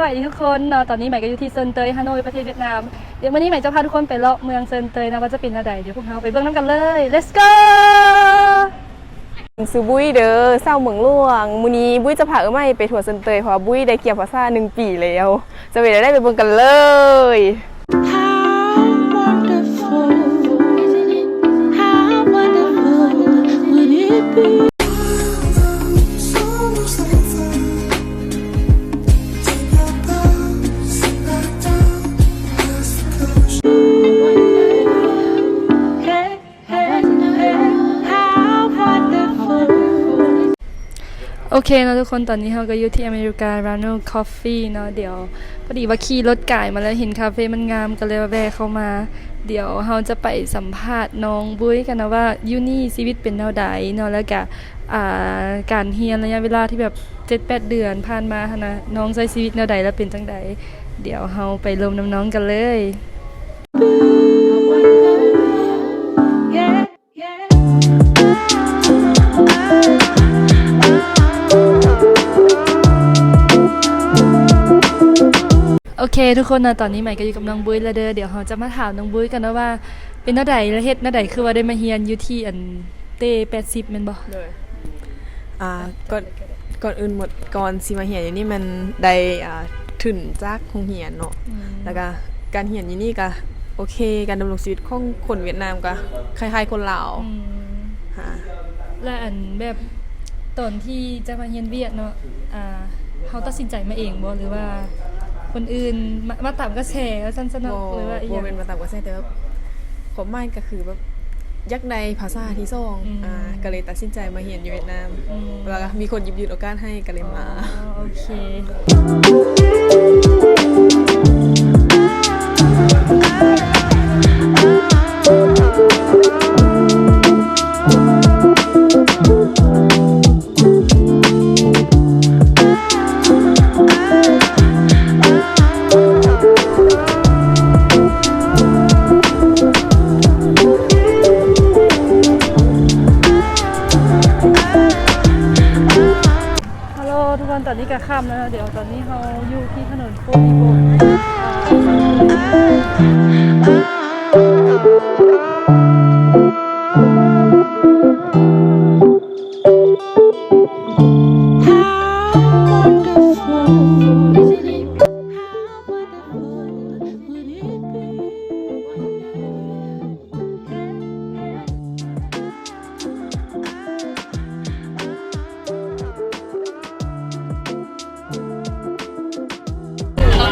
วัสดีทุกคนเนาะตอนนี้ใหม่ก็อยู่ที่เซินเตยฮานอยประเทศเวียดนามเดี๋ยววันนี้ใหม่จะพาทุกคนไปเลาะเมืองเซินเตยนะว่าจะเป็นอะไรเดี๋ยวพวกเราไปเบิ่งน้ำกันเลย let's go ซื้อบุ้ยเด้อเศร้าเมืองหลวงมื้อนี้บุ้ยจะพาไม่ไปทัวร์เซินเตยเพราะว่าบุ้ยได้เกี่ยวภาษา1 ปีแล้วจะไปได้ไปเบิ่งกันเลย โอเคเนาะทุกคนตอนนี้เราก็อยู่ที่อเมริการาโน่คอฟฟี่เนาะเดี๋ยวพอดีว่าขี่รถไก่มาแล้วเห็นคาเฟ่มันงามก็เลยแวะเข้ามาเดี๋ยวเราจะไปสัมภาษณ์น้องบุ้ยกันนะว่ายูนี่ชีวิตเป็นแนวใดเนาะแล้วก็การเรียนระยะเวลาที่แบบ 7-8 เดือนผ่านมานะน้องใช้ชีวิตแนวใดแล้วเป็นจังใดเดี๋ยวเราไปลมน้องๆกันเลยโอเคทุกคนนะตอนนี้ใหม่ก็อยู่กับน้องบุ้ยแล้วเด้อเดี๋ยวเราจะมาถามน้องบุ้ยกันนะว่าเป็นหน้าใดและเฮ็ดหน้าใดคือว่าได้มาเรียนอยู่ที่อันเต้80แม่นบ่เลยก่อนอื่นหมดก่อนสิมาเรียนอยู่นี่มันได้ถึงจากโรงเรียนเนาะแล้วก็การเรียนอยู่นี่ก็โอเคการดำรงชีวิตของคนเวียดนามก็คล้ายๆคนลาวและอันแบบตอนที่จะมาเรียนเวียดเนาะเขาตัดสินใจมาเองบ่หรือว่าคนอื่นมาตามกระแสสั้นๆหรือว่าบ่เป็นมาตามกระแสแต่ว่าความหมายก็คือแบบยักในภาษาที่2ก็เลยตัดสินใจมาเรียนอยู่เวียดนามแล้วก็มีคนหยิบยืนโอกาสให้ก็เลยมาโอเคตอนนี้ก็ค่ำแล้วเดี๋ยวตอนนี้เราอยู่ที่ถนนโฟนิโบ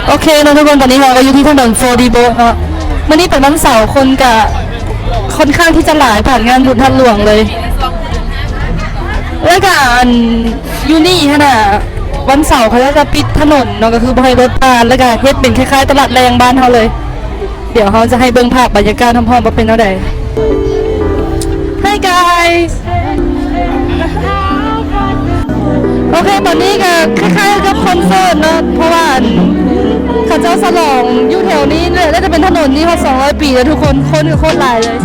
โอเคนะทุกคนตอนนี้เราก็อยู่ที่ถนนโฟดีโบเนาะเมื่อนี้เป็นวันเสาร์คนกับค่อนข้างที่จะหลายผ่านงานบุญทันหลวงเลยแล้วก็ยูนี่ฮะน่ะวันเสาร์เขาจะปิดถนนเนาะก็คือบ่ให้รถผ่านแล้วก็เฮ็ดเป็นคล้ายๆตลาดแรงบ้านเขาเลยเดี๋ยวเขาจะให้เบิ่งภาพบรรยากาศพร้อมๆว่าเป็นเท่าใด Hi guys โอเคตอนนี้ก็คล้ายๆกับคอนเสิร์ตเนาะเพราะว่าเขาเจ้าฉลองอยู่แถวนี้เลยแล้วจะเป็นถนนนี้เขา200 ปีแล้วทุกคนโคตรหลายเลย